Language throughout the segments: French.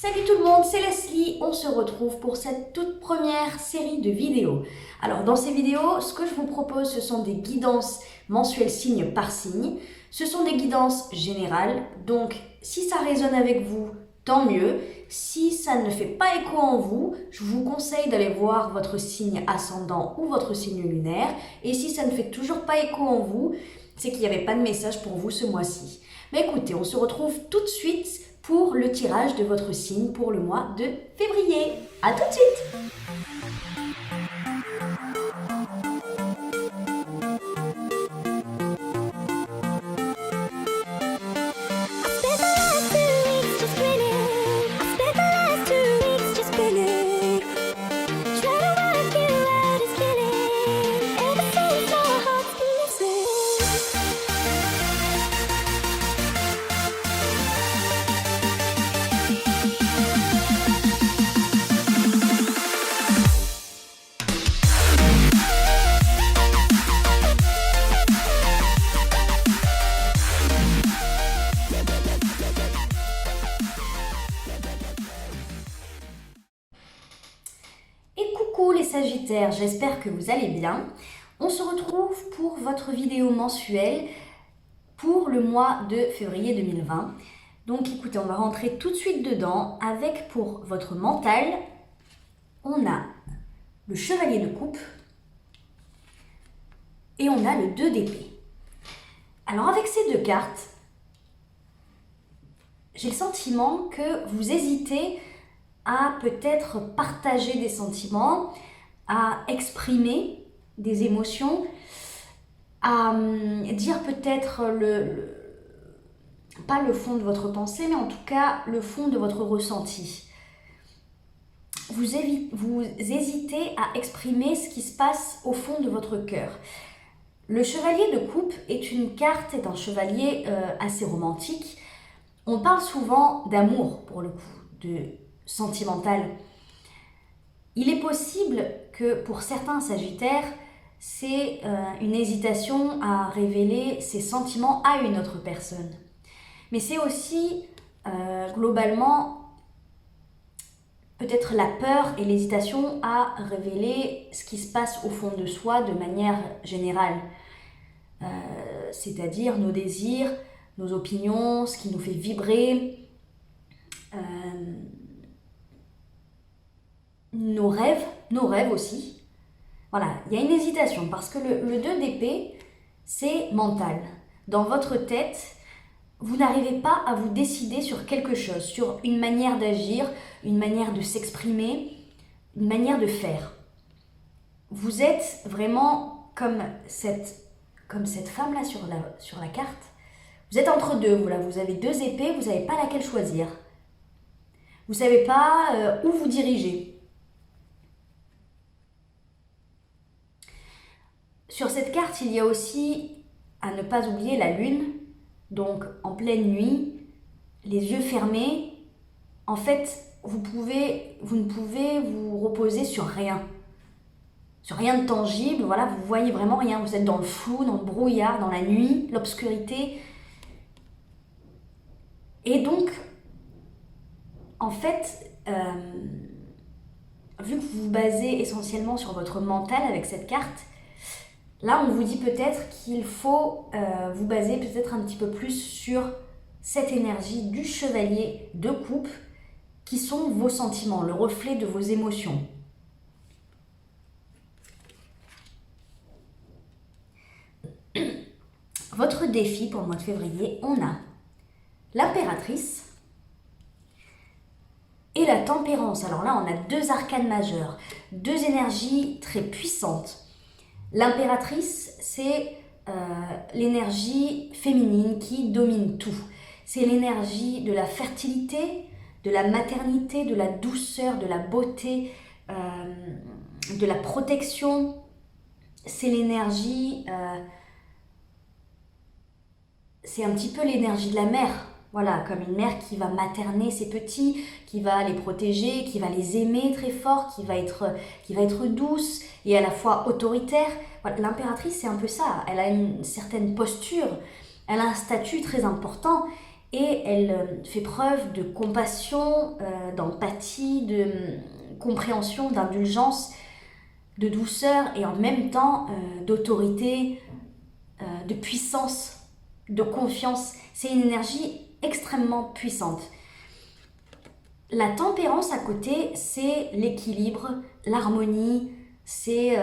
Salut tout le monde, c'est Leslie, on se retrouve pour cette toute première série de vidéos. Alors dans ces vidéos, ce que je vous propose, ce sont des guidances mensuelles signe par signe. Ce sont des guidances générales, donc si ça résonne avec vous, tant mieux. Si ça ne fait pas écho en vous, je vous conseille d'aller voir votre signe ascendant ou votre signe lunaire. Et si ça ne fait toujours pas écho en vous, c'est qu'il n'y avait pas de message pour vous ce mois-ci. Mais écoutez, on se retrouve tout de suite pour le tirage de votre signe pour le mois de février. À tout de suite! Coucou les Sagittaires, j'espère que vous allez bien. On se retrouve pour votre vidéo mensuelle pour le mois de février 2020. Donc écoutez, on va rentrer tout de suite dedans avec pour votre mental, on a le chevalier de coupe et on a le 2 d'épée. Alors avec ces deux cartes, j'ai le sentiment que vous hésitez à peut-être partager des sentiments, à exprimer des émotions, à dire peut-être pas le fond de votre pensée, mais en tout cas le fond de votre ressenti. Vous hésitez à exprimer ce qui se passe au fond de votre cœur. Le chevalier de coupe est un chevalier assez romantique. On parle souvent d'amour pour le coup, de sentimental. Il est possible que pour certains Sagittaires, c'est une hésitation à révéler ses sentiments à une autre personne. Mais c'est aussi globalement peut-être la peur et l'hésitation à révéler ce qui se passe au fond de soi de manière générale. C'est-à-dire nos désirs, nos opinions, ce qui nous fait vibrer, nos rêves aussi. Voilà, il y a une hésitation parce que le 2 d'épée, c'est mental. Dans votre tête, vous n'arrivez pas à vous décider sur quelque chose, sur une manière d'agir, une manière de s'exprimer, une manière de faire. Vous êtes vraiment comme cette femme-là sur la carte. Vous êtes entre deux, voilà, vous avez 2 épées, vous ne savez pas laquelle choisir. Vous ne savez pas où vous diriger. Sur cette carte, il y a aussi, à ne pas oublier, la lune. Donc, en pleine nuit, les yeux fermés, en fait, vous ne pouvez vous reposer sur rien de tangible. Voilà, vous voyez vraiment rien. Vous êtes dans le flou, dans le brouillard, dans la nuit, l'obscurité. Et donc, en fait, vu que vous vous basez essentiellement sur votre mental avec cette carte, là, on vous dit peut-être qu'il faut vous baser peut-être un petit peu plus sur cette énergie du chevalier de coupe qui sont vos sentiments, le reflet de vos émotions. Votre défi pour le mois de février, on a l'impératrice et la tempérance. Alors là, on a 2 arcanes majeures, 2 énergies très puissantes. L'impératrice, c'est l'énergie féminine qui domine tout. C'est l'énergie de la fertilité, de la maternité, de la douceur, de la beauté, de la protection. C'est l'énergie, c'est un petit peu l'énergie de la mère. Voilà, comme une mère qui va materner ses petits, qui va les protéger, qui va les aimer très fort, qui va être douce et à la fois autoritaire. Voilà, l'impératrice, c'est un peu ça. Elle a une certaine posture, elle a un statut très important et elle fait preuve de compassion, d'empathie, de compréhension, d'indulgence, de douceur et en même temps d'autorité, de puissance, de confiance. C'est une énergie extrêmement puissante. La tempérance à côté, c'est l'équilibre, l'harmonie, c'est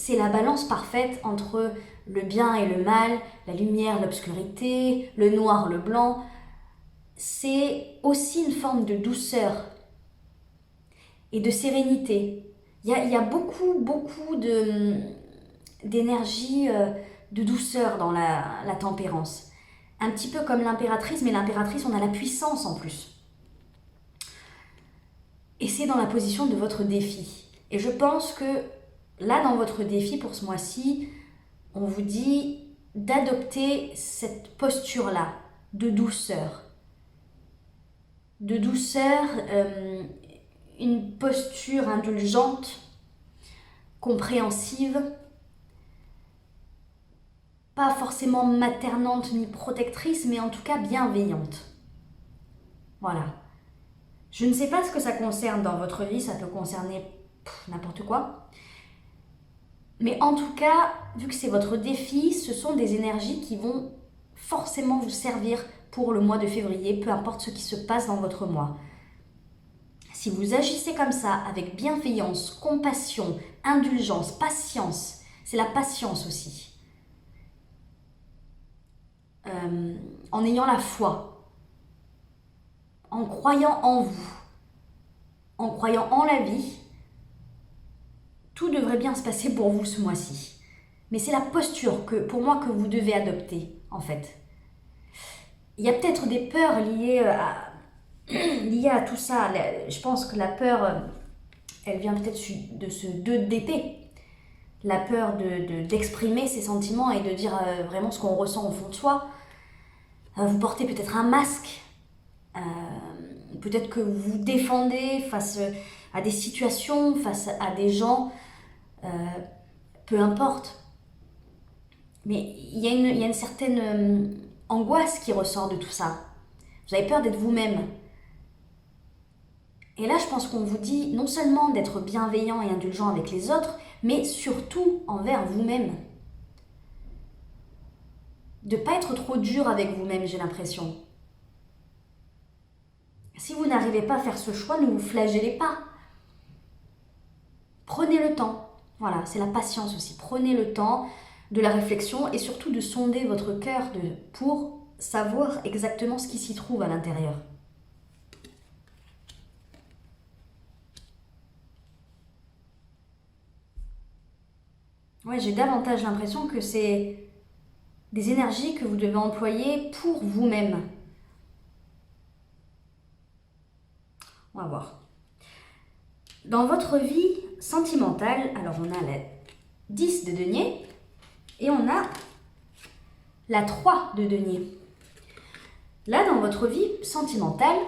la balance parfaite entre le bien et le mal, la lumière, l'obscurité, le noir, le blanc. C'est aussi une forme de douceur et de sérénité. Il y a beaucoup d'énergie, de douceur dans la tempérance. Un petit peu comme l'impératrice, mais l'impératrice, on a la puissance en plus. Et c'est dans la position de votre défi. Et je pense que là, dans votre défi pour ce mois-ci, on vous dit d'adopter cette posture-là, de douceur. De douceur, une posture indulgente, compréhensive, pas forcément maternante ni protectrice, mais en tout cas bienveillante. Voilà. Je ne sais pas ce que ça concerne dans votre vie, ça peut concerner n'importe quoi. Mais en tout cas, vu que c'est votre défi, ce sont des énergies qui vont forcément vous servir pour le mois de février, peu importe ce qui se passe dans votre mois. Si vous agissez comme ça, avec bienveillance, compassion, indulgence, patience, c'est la patience aussi. En ayant la foi, en croyant en vous, en croyant en la vie, tout devrait bien se passer pour vous ce mois-ci. Mais c'est la posture pour moi que vous devez adopter, en fait. Il y a peut-être des peurs liées à tout ça. Je pense que la peur, elle vient peut-être de ce 2 d'épée. La peur d'exprimer ses sentiments et de dire vraiment ce qu'on ressent au fond de soi. Vous portez peut-être un masque. Peut-être que vous vous défendez face à des situations, face à des gens. Peu importe. Mais il y a une certaine angoisse qui ressort de tout ça. Vous avez peur d'être vous-même. Et là, je pense qu'on vous dit non seulement d'être bienveillant et indulgent avec les autres, mais surtout envers vous-même. De ne pas être trop dur avec vous-même, j'ai l'impression. Si vous n'arrivez pas à faire ce choix, ne vous flagellez pas. Prenez le temps. Voilà, c'est la patience aussi. Prenez le temps de la réflexion et surtout de sonder votre cœur pour savoir exactement ce qui s'y trouve à l'intérieur. Ouais, j'ai davantage l'impression que c'est des énergies que vous devez employer pour vous-même. On va voir. Dans votre vie sentimentale, alors on a la 10 de denier et on a la 3 de denier. Là, dans votre vie sentimentale,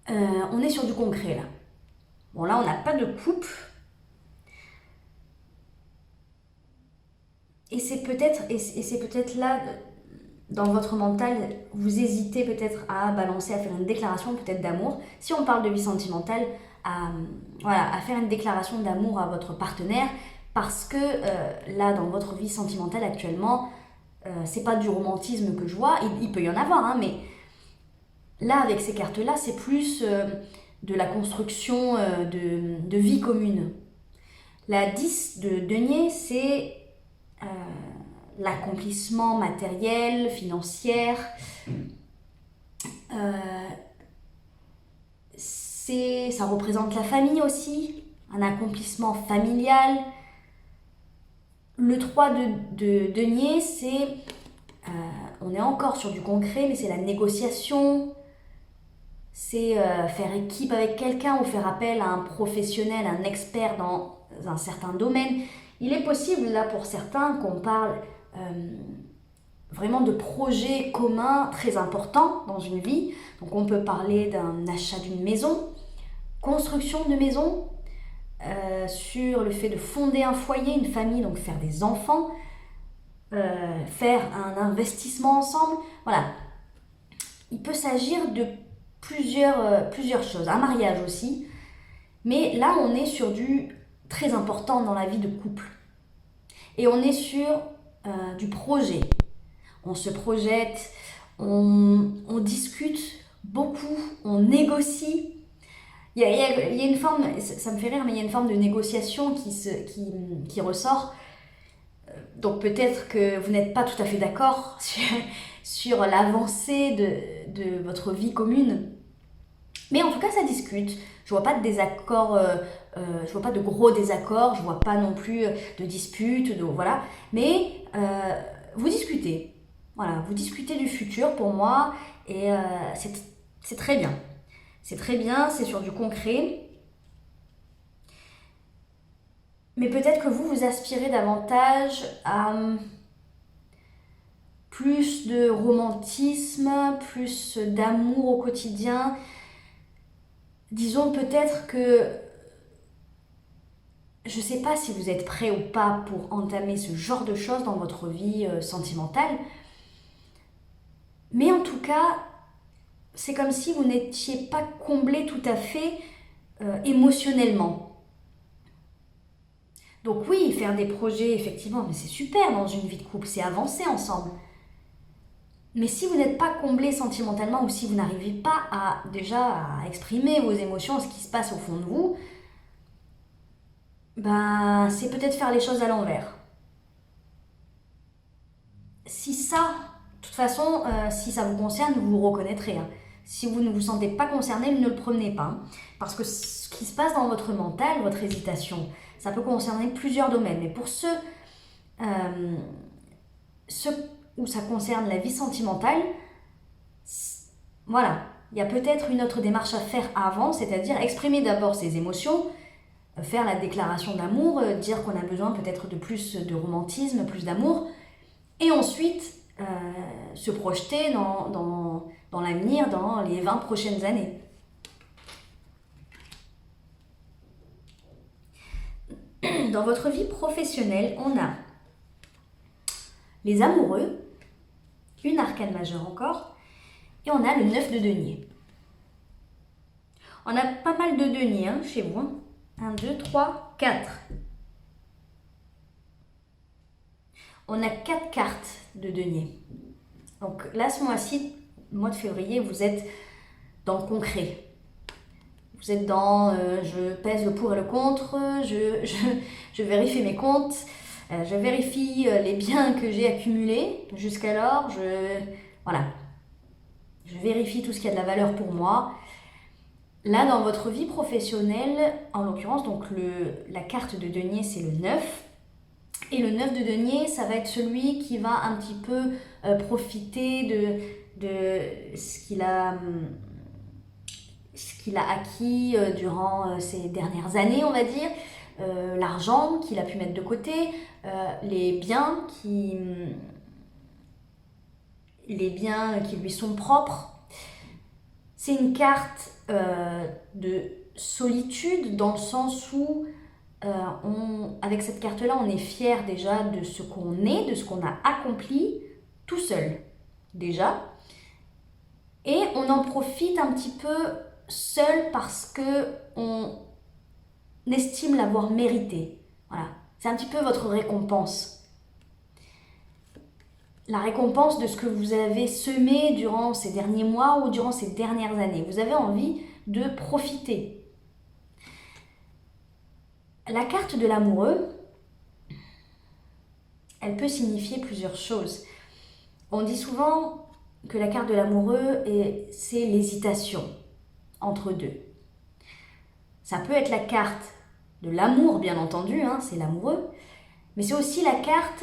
on est sur du concret là. Bon, là, on n'a pas de couple. Et c'est peut-être là, dans votre mental, vous hésitez peut-être à balancer, à faire une déclaration peut-être d'amour. Si on parle de vie sentimentale, à faire une déclaration d'amour à votre partenaire, parce que là, dans votre vie sentimentale actuellement, c'est pas du romantisme que je vois, il peut y en avoir, hein, mais là, avec ces cartes-là, c'est plus de la construction de vie commune. La 10 de denier, c'est l'accomplissement matériel, financier, ça représente la famille aussi, un accomplissement familial. Le 3 de denier, c'est, on est encore sur du concret, mais c'est la négociation, c'est faire équipe avec quelqu'un ou faire appel à un professionnel, un expert dans un certain domaine. Il est possible, là, pour certains, qu'on parle vraiment de projets communs très importants dans une vie. Donc, on peut parler d'un achat d'une maison, construction de maison, sur le fait de fonder un foyer, une famille, donc faire des enfants. faire un investissement ensemble. Voilà, il peut s'agir de plusieurs choses. Un mariage aussi. Mais là, on est sur du très important dans la vie de couple. Et on est sur du projet. On se projette, on discute beaucoup, on négocie. Il y a une forme, ça me fait rire, mais il y a une forme de négociation qui ressort. Donc peut-être que vous n'êtes pas tout à fait d'accord sur l'avancée de votre vie commune. Mais en tout cas, ça discute. Je vois pas de désaccord, je vois pas de gros désaccords, je vois pas non plus de disputes, voilà. Mais vous discutez. Voilà, vous discutez du futur pour moi et c'est très bien. C'est très bien, c'est sur du concret. Mais peut-être que vous aspirez davantage à plus de romantisme, plus d'amour au quotidien. Disons peut-être que je ne sais pas si vous êtes prêt ou pas pour entamer ce genre de choses dans votre vie sentimentale, mais en tout cas, c'est comme si vous n'étiez pas comblé tout à fait émotionnellement. Donc oui, faire des projets, effectivement, mais c'est super dans une vie de couple, c'est avancer ensemble. Mais si vous n'êtes pas comblé sentimentalement ou si vous n'arrivez pas à exprimer vos émotions, ce qui se passe au fond de vous, ben, c'est peut-être faire les choses à l'envers. Si ça, de toute façon, si ça vous concerne, vous vous reconnaîtrez. Hein. Si vous ne vous sentez pas concerné, ne le prenez pas. Hein. Parce que ce qui se passe dans votre mental, votre hésitation, ça peut concerner plusieurs domaines. Mais pour ceux où ça concerne la vie sentimentale, voilà, il y a peut-être une autre démarche à faire avant, c'est-à-dire exprimer d'abord ses émotions, faire la déclaration d'amour, dire qu'on a besoin peut-être de plus de romantisme, plus d'amour, et ensuite se projeter dans l'avenir, dans les 20 prochaines années. Dans votre vie professionnelle, on a les amoureux, une arcane majeure encore, et on a le 9 de denier. On a pas mal de deniers hein, chez vous. 1, 2, 3, 4. On a 4 cartes de denier. Donc là, ce mois-ci, le mois de février, vous êtes dans le concret. Vous êtes dans je pèse le pour et le contre, je vérifie mes comptes, je vérifie les biens que j'ai accumulés jusqu'alors, voilà. Je vérifie tout ce qui a de la valeur pour moi. Là, dans votre vie professionnelle, en l'occurrence, donc la carte de denier, c'est le 9. Et le 9 de denier, ça va être celui qui va un petit peu profiter de ce qu'il a acquis durant ces dernières années, on va dire, l'argent qu'il a pu mettre de côté, les biens qui lui sont propres. C'est une carte de solitude dans le sens où avec cette carte-là, on est fier déjà de ce qu'on est, de ce qu'on a accompli tout seul déjà. Et on en profite un petit peu seul parce que on estime l'avoir mérité. Voilà, c'est un petit peu votre récompense. La récompense de ce que vous avez semé durant ces derniers mois ou durant ces dernières années. Vous avez envie de profiter. La carte de l'amoureux, elle peut signifier plusieurs choses. On dit souvent que la carte de l'amoureux, c'est l'hésitation entre deux. Ça peut être la carte de l'amour, bien entendu, hein, c'est l'amoureux, mais c'est aussi la carte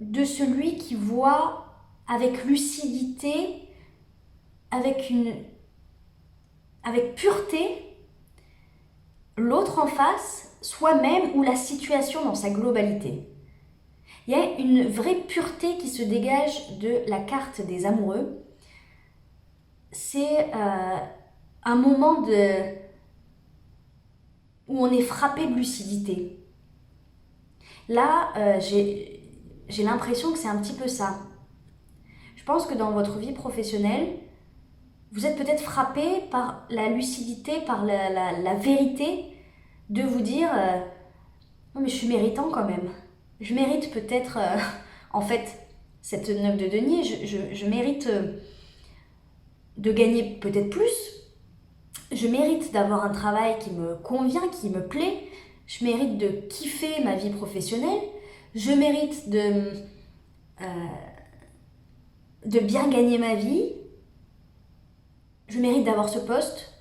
de celui qui voit avec lucidité, avec pureté, l'autre en face, soi-même ou la situation dans sa globalité. Il y a une vraie pureté qui se dégage de la carte des amoureux. C'est un moment où on est frappé de lucidité. Là, j'ai l'impression que c'est un petit peu ça. Je pense que dans votre vie professionnelle, vous êtes peut-être frappé par la lucidité, par la vérité de vous dire non mais je suis méritant quand même. Je mérite peut-être, en fait, cette 9 de denier, je mérite de gagner peut-être plus. Je mérite d'avoir un travail qui me convient, qui me plaît. Je mérite de kiffer ma vie professionnelle. Je mérite de bien gagner ma vie. Je mérite d'avoir ce poste.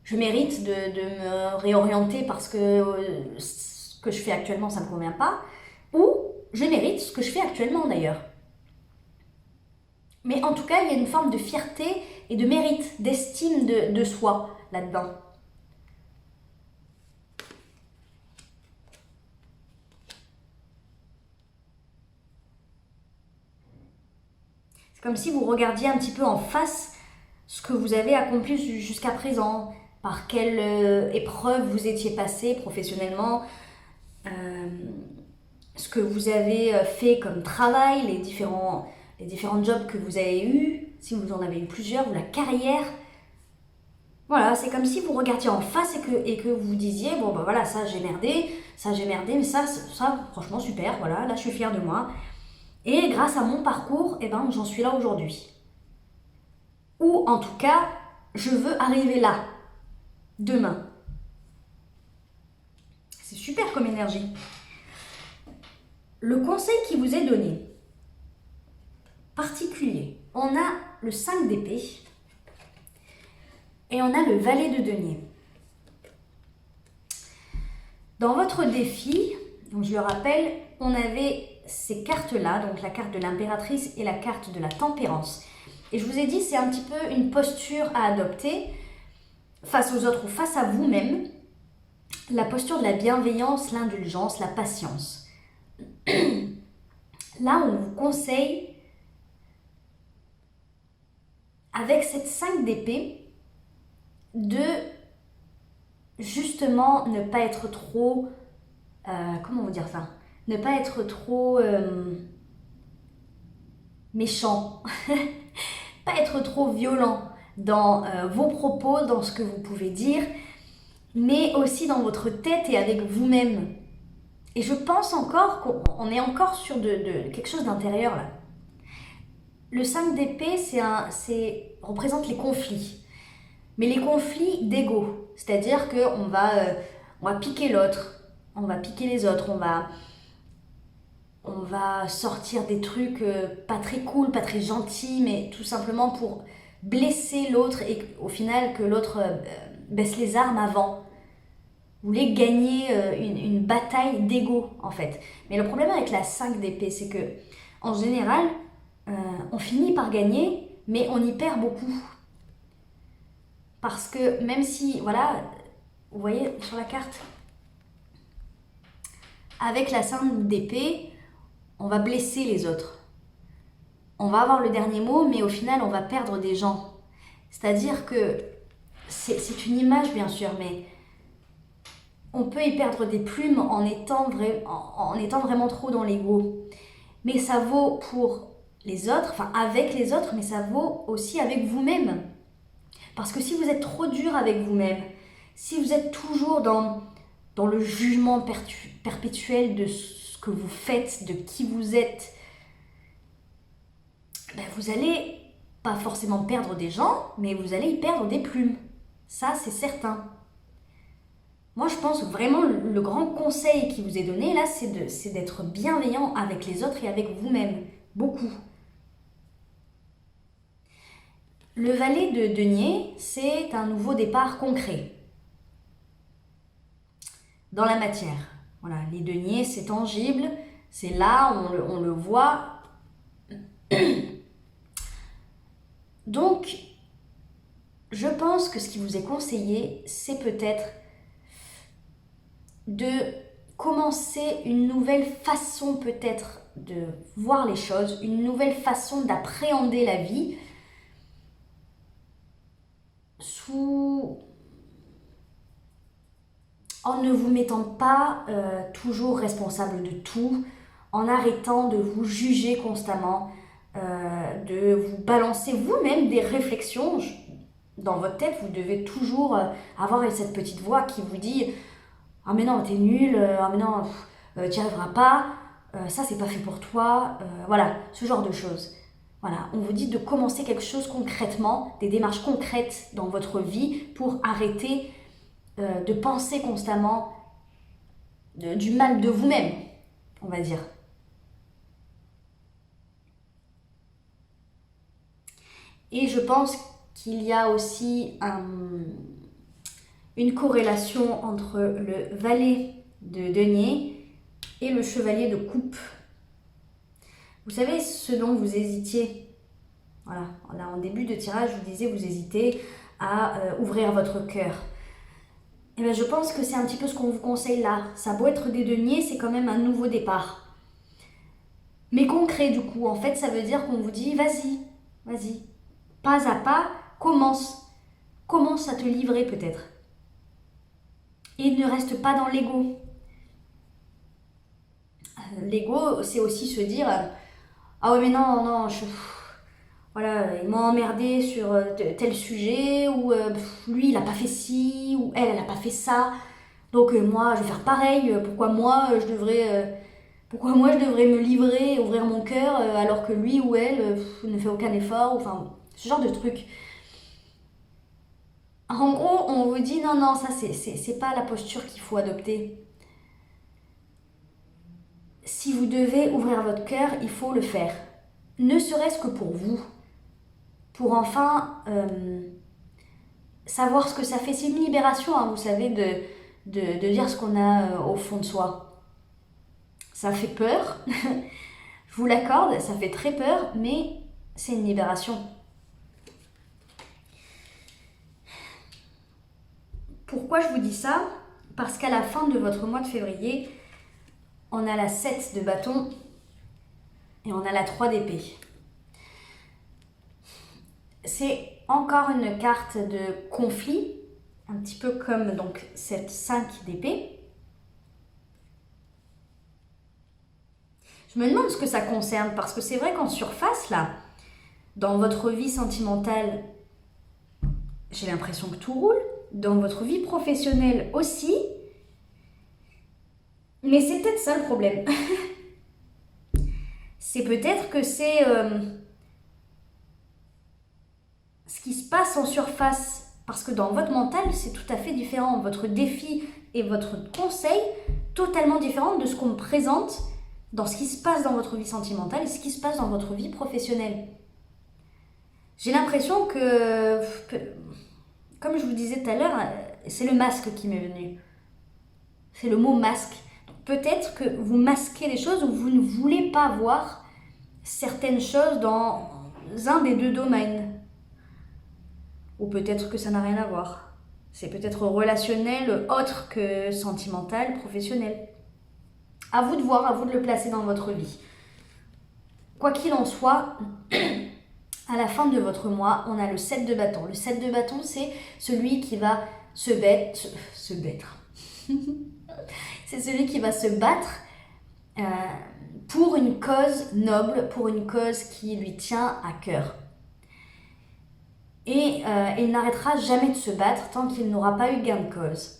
Je mérite de me réorienter parce que ce que je fais actuellement, ça ne me convient pas. Ou je mérite ce que je fais actuellement d'ailleurs. Mais en tout cas, il y a une forme de fierté et de mérite, d'estime de soi là-dedans. C'est comme si vous regardiez un petit peu en face ce que vous avez accompli jusqu'à présent, par quelle épreuve vous étiez passé professionnellement, ce que vous avez fait comme travail, les différents jobs que vous avez eus, si vous en avez eu plusieurs, ou la carrière. Voilà, c'est comme si vous regardiez en face et que vous disiez, bon ben voilà, ça j'ai merdé, mais ça franchement super, voilà, là je suis fière de moi. Et grâce à mon parcours, eh ben, j'en suis là aujourd'hui. Ou en tout cas, je veux arriver là, demain. C'est super comme énergie. Le conseil qui vous est donné, particulier, on a le 5 d'épée et on a le valet de denier. Dans votre défi, donc je le rappelle, on avait ces cartes-là, donc la carte de l'impératrice et la carte de la tempérance. Et je vous ai dit, c'est un petit peu une posture à adopter face aux autres ou face à vous-même. La posture de la bienveillance, l'indulgence, la patience. Là, on vous conseille, avec cette 5 d'épée, de justement ne pas être trop... comment vous dire ça? Ne pas être trop méchant, pas être trop violent dans vos propos, dans ce que vous pouvez dire, mais aussi dans votre tête et avec vous-même. Et je pense encore qu'on est encore sur de quelque chose d'intérieur là. Le 5 d'épée, représente les conflits. Mais les conflits d'ego. C'est-à-dire qu'on on va piquer l'autre, on va piquer les autres, on va sortir des trucs pas très cool, pas très gentils, mais tout simplement pour blesser l'autre et au final que l'autre baisse les armes avant. Vous voulez gagner une bataille d'ego en fait. Mais le problème avec la 5 d'épée, c'est que en général, on finit par gagner, mais on y perd beaucoup. Parce que même si, voilà, vous voyez sur la carte, avec la 5 d'épée, on va blesser les autres. On va avoir le dernier mot, mais au final, on va perdre des gens. C'est-à-dire que c'est une image, bien sûr, mais on peut y perdre des plumes en étant vraiment trop dans l'ego. Mais ça vaut pour les autres, enfin avec les autres, mais ça vaut aussi avec vous-même. Parce que si vous êtes trop dur avec vous-même, si vous êtes toujours dans le jugement perpétuel de ce que vous faites, de qui vous êtes, ben vous allez pas forcément perdre des gens, mais vous allez y perdre des plumes. Ça, c'est certain. Moi, je pense vraiment le grand conseil qui vous est donné là, c'est d'être bienveillant avec les autres et avec vous-même. Beaucoup. Le valet de denier, c'est un nouveau départ concret dans la matière. Voilà, les deniers, c'est tangible, c'est là, on le voit. Donc, je pense que ce qui vous est conseillé, c'est peut-être de commencer une nouvelle façon peut-être de voir les choses, une nouvelle façon d'appréhender la vie en ne vous mettant pas toujours responsable de tout, en arrêtant de vous juger constamment, de vous balancer vous-même des réflexions. Dans votre tête, vous devez toujours avoir cette petite voix qui vous dit « Ah mais non, t'es nul, ah mais non, t'y arriveras pas, ça c'est pas fait pour toi. Voilà, ce genre de choses. Voilà, on vous dit de commencer quelque chose concrètement, des démarches concrètes dans votre vie pour arrêter de penser constamment du mal de vous-même, on va dire. Et je pense qu'il y a aussi une corrélation entre le valet de denier et le chevalier de coupe. Vous savez ce dont vous hésitiez. Voilà, là en début de tirage, je vous disais, vous hésitez à ouvrir votre cœur. Et bien, je pense que c'est un petit peu ce qu'on vous conseille là. Ça a beau être des deniers, c'est quand même un nouveau départ. Mais concret du coup, en fait, ça veut dire qu'on vous dit, vas-y, vas-y, pas à pas, commence à te livrer peut-être. Et ne reste pas dans l'ego. L'ego, c'est aussi se dire, ah ouais mais non, voilà, il m'a emmerdé sur tel sujet, ou lui il a pas fait ci, ou elle a pas fait ça, donc moi je vais faire pareil, pourquoi moi je devrais me livrer, ouvrir mon cœur, alors que lui ou elle ne fait aucun effort, enfin ce genre de truc. En gros, on vous dit non, ça c'est pas la posture qu'il faut adopter. Si vous devez ouvrir votre cœur, il faut le faire. Ne serait-ce que pour vous. Pour enfin savoir ce que ça fait. C'est une libération, hein, vous savez, de dire ce qu'on a au fond de soi. Ça fait peur, je vous l'accorde, ça fait très peur, mais c'est une libération. Pourquoi je vous dis ça? Parce qu'à la fin de votre mois de février, on a la 7 de bâton et on a la 3 d'épée. C'est encore une carte de conflit, un petit peu comme donc cette 5 d'épée. Je me demande ce que ça concerne, parce que c'est vrai qu'en surface, là, dans votre vie sentimentale, j'ai l'impression que tout roule. Dans votre vie professionnelle aussi. Mais c'est peut-être ça le problème. C'est peut-être que c'est ce qui se passe en surface. Parce que dans votre mental, c'est tout à fait différent. Votre défi et votre conseil, totalement différent de ce qu'on me présente dans ce qui se passe dans votre vie sentimentale et ce qui se passe dans votre vie professionnelle. J'ai l'impression que, comme je vous disais tout à l'heure, c'est le masque qui m'est venu. C'est le mot masque. Peut-être que vous masquez les choses ou vous ne voulez pas voir certaines choses dans un des deux domaines. Ou peut-être que ça n'a rien à voir. C'est peut-être relationnel autre que sentimental, professionnel. À vous de voir, à vous de le placer dans votre vie. Quoi qu'il en soit, à la fin de votre mois, on a le 7 de bâton. Le 7 de bâton, c'est celui qui va se battre. C'est celui qui va se battre pour une cause noble, pour une cause qui lui tient à cœur. Et il n'arrêtera jamais de se battre tant qu'il n'aura pas eu gain de cause.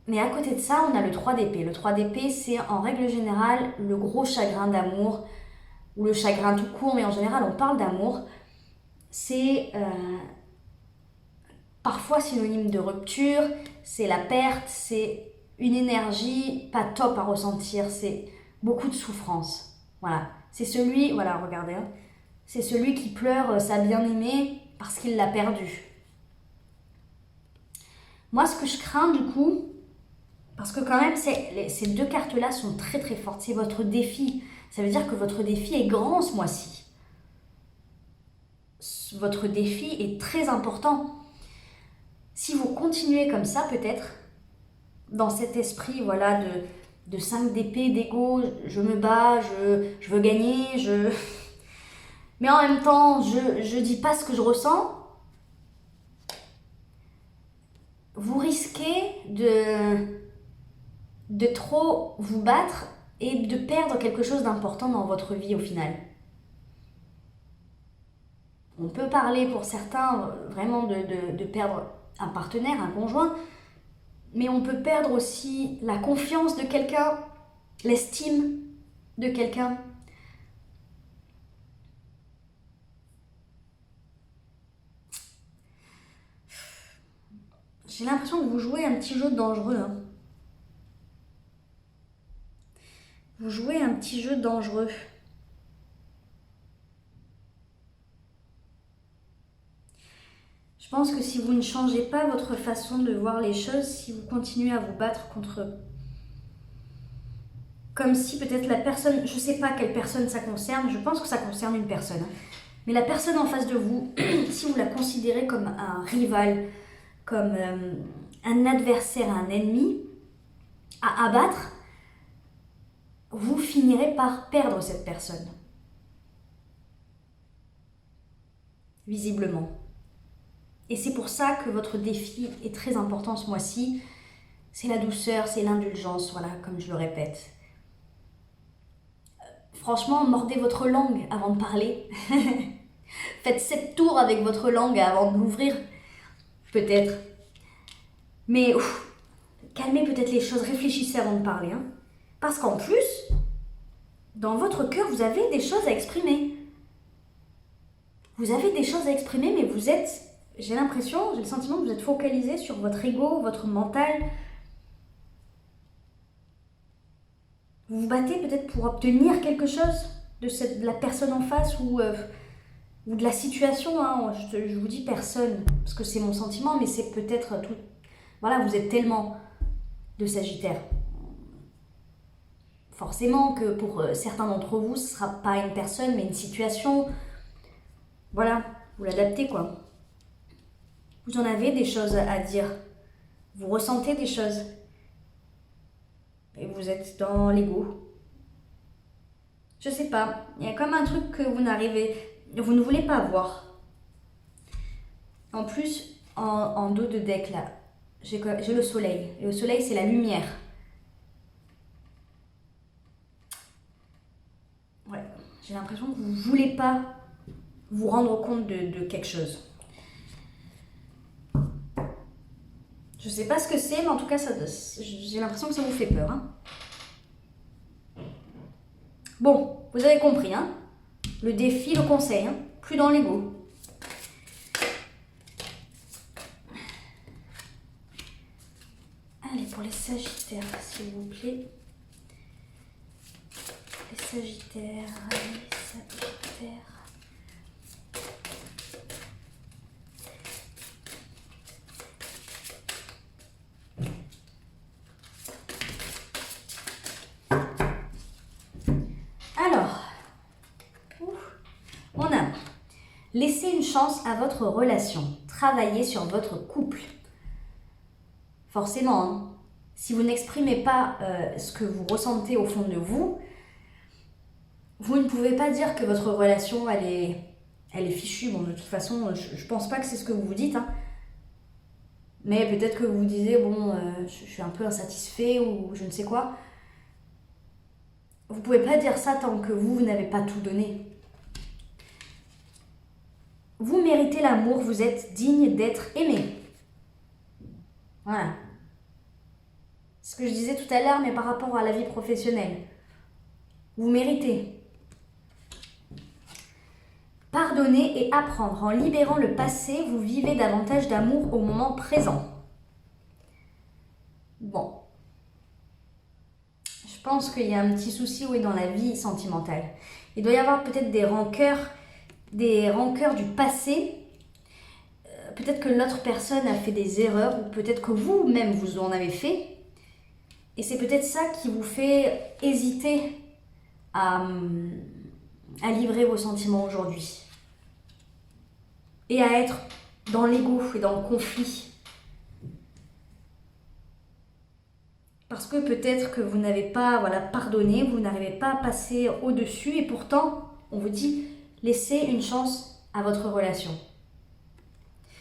Mais à côté de ça, on a le 3 d'épée. Le 3 d'épée, c'est en règle générale le gros chagrin d'amour, ou le chagrin tout court, mais en général on parle d'amour. C'est parfois synonyme de rupture, c'est la perte, c'est une énergie pas top à ressentir, c'est beaucoup de souffrance. Voilà, c'est celui, voilà, regardez, hein, c'est celui qui pleure sa bien-aimée parce qu'il l'a perdue. Moi, ce que je crains du coup, parce que quand même, ces deux cartes-là sont très très fortes, c'est votre défi. Ça veut dire que votre défi est grand ce mois-ci. Votre défi est très important. Si vous continuez comme ça, peut-être, dans cet esprit voilà, de 5 d'épée, d'ego, je me bats, je veux gagner, mais en même temps, je dis pas ce que je ressens, vous risquez de trop vous battre et de perdre quelque chose d'important dans votre vie au final. On peut parler pour certains vraiment de perdre un partenaire, un conjoint, mais on peut perdre aussi la confiance de quelqu'un, l'estime de quelqu'un. J'ai l'impression que vous jouez un petit jeu dangereux. Hein. Vous jouez un petit jeu dangereux. Je pense que si vous ne changez pas votre façon de voir les choses, si vous continuez à vous battre contre... Comme si peut-être la personne, je ne sais pas quelle personne ça concerne, je pense que ça concerne une personne. Mais la personne en face de vous, si vous la considérez comme un rival, comme un adversaire, un ennemi à abattre, vous finirez par perdre cette personne. Visiblement. Et c'est pour ça que votre défi est très important ce mois-ci. C'est la douceur, c'est l'indulgence, voilà, comme je le répète. Franchement, mordez votre langue avant de parler. Faites 7 tours avec votre langue avant de l'ouvrir, peut-être. Mais calmez peut-être les choses, réfléchissez avant de parler. Hein. Parce qu'en plus, dans votre cœur, vous avez des choses à exprimer. Vous avez des choses à exprimer, mais vous êtes... J'ai l'impression, j'ai le sentiment que vous êtes focalisé sur votre ego, votre mental. Vous vous battez peut-être pour obtenir quelque chose de la personne en face ou de la situation. Hein. Je vous dis personne, parce que c'est mon sentiment, mais c'est peut-être tout... Voilà, vous êtes tellement de Sagittaire. Forcément que pour certains d'entre vous, ce ne sera pas une personne, mais une situation. Voilà, vous l'adaptez quoi. Vous en avez des choses à dire. Vous ressentez des choses. Et vous êtes dans l'ego. Je sais pas. Il y a comme un truc que vous ne voulez pas voir. En plus, en dos de deck là, j'ai le soleil. Et le soleil, c'est la lumière. Ouais. J'ai l'impression que vous ne voulez pas vous rendre compte de quelque chose. Je sais pas ce que c'est, mais en tout cas, j'ai l'impression que ça vous fait peur. Hein. Bon, vous avez compris, hein. Le défi, le conseil, hein. Plus dans l'ego. Allez, pour les Sagittaires, s'il vous plaît. Les Sagittaires. Laissez une chance à votre relation. Travaillez sur votre couple. Forcément, hein, si vous n'exprimez pas ce que vous ressentez au fond de vous, vous ne pouvez pas dire que votre relation, elle est fichue. Bon, de toute façon, je pense pas que c'est ce que vous vous dites. Hein. Mais peut-être que vous vous disiez, bon, je suis un peu insatisfait ou je ne sais quoi. Vous pouvez pas dire ça tant que vous n'avez pas tout donné. Vous méritez l'amour, vous êtes digne d'être aimé. Voilà. Ce que je disais tout à l'heure, mais par rapport à la vie professionnelle. Vous méritez. Pardonner et apprendre. En libérant le passé, vous vivez davantage d'amour au moment présent. Bon. Je pense qu'il y a un petit souci dans la vie sentimentale. Il doit y avoir peut-être des rancœurs du passé. Peut-être que l'autre personne a fait des erreurs ou peut-être que vous-même vous en avez fait. Et c'est peut-être ça qui vous fait hésiter à livrer vos sentiments aujourd'hui. Et à être dans l'ego et dans le conflit. Parce que peut-être que vous n'avez pas pardonné, vous n'arrivez pas à passer au-dessus et pourtant, on vous dit, laissez une chance à votre relation.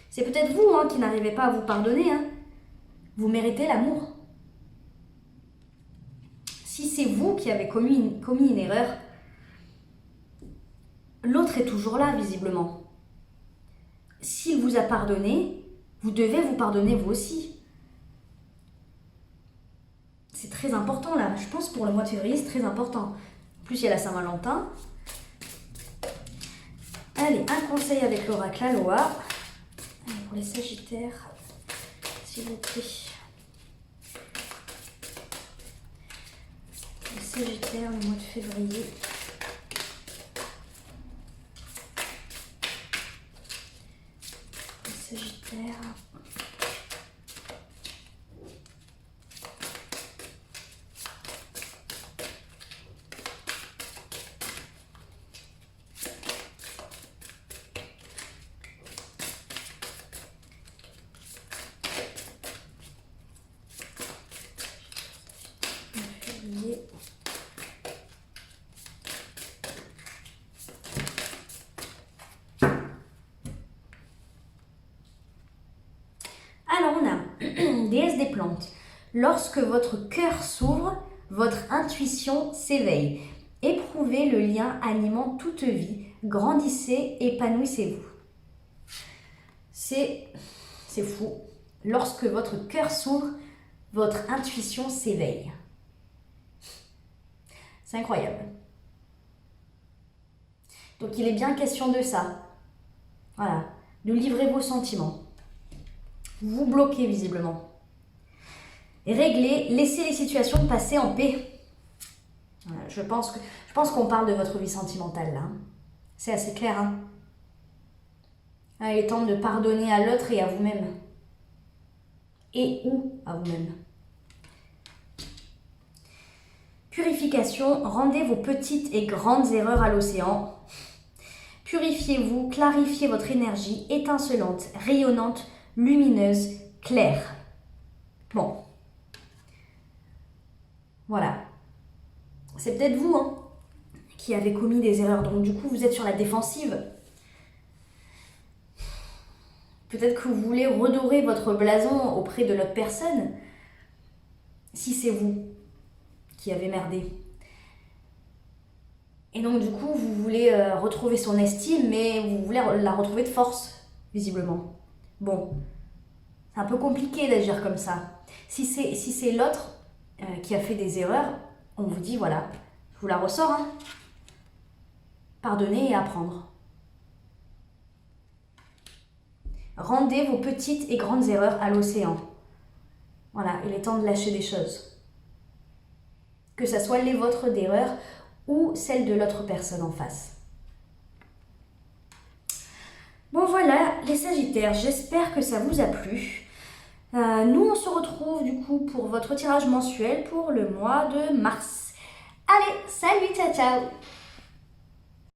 C'est peut-être vous qui n'arrivez pas à vous pardonner. Hein. Vous méritez l'amour. Si c'est vous qui avez commis une erreur, l'autre est toujours là, visiblement. S'il vous a pardonné, vous devez vous pardonner vous aussi. C'est très important là, je pense pour le mois de février, c'est très important. En plus, il y a la Saint-Valentin. Allez, un conseil avec l'oracle Aloha. Allez, pour les Sagittaires, s'il vous plaît. Les Sagittaires, le mois de février. Les Sagittaires. Alors on a déesse des plantes. Lorsque votre cœur s'ouvre, votre intuition s'éveille. Éprouvez le lien animant toute vie. Grandissez, épanouissez-vous. C'est fou. Lorsque votre cœur s'ouvre, votre intuition s'éveille. C'est incroyable. Donc il est bien question de ça. Voilà, de livrer vos sentiments. Vous vous bloquez visiblement. Réglez, laissez les situations passer en paix. Voilà, je pense qu'on parle de votre vie sentimentale là. C'est assez clair. Hein. Il est temps de pardonner à l'autre et à vous-même. Et ou à vous-même. Purification, rendez vos petites et grandes erreurs à l'océan. Purifiez-vous, clarifiez votre énergie étincelante, rayonnante, lumineuse, claire. Bon. Voilà. C'est peut-être vous hein, qui avez commis des erreurs. Donc du coup, vous êtes sur la défensive. Peut-être que vous voulez redorer votre blason auprès de l'autre personne. Si c'est vous qui avez merdé. Et donc du coup, vous voulez retrouver son estime, mais vous voulez la retrouver de force, visiblement. Bon, c'est un peu compliqué d'agir comme ça. Si c'est l'autre qui a fait des erreurs, on vous dit voilà, je vous la ressors, hein. Pardonnez et apprendre. Rendez vos petites et grandes erreurs à l'océan. Voilà, il est temps de lâcher des choses. Que ça soit les vôtres d'erreurs ou celles de l'autre personne en face. Bon voilà, les Sagittaires, j'espère que ça vous a plu. Nous, on se retrouve du coup pour votre tirage mensuel pour le mois de mars. Allez, salut, ciao, ciao!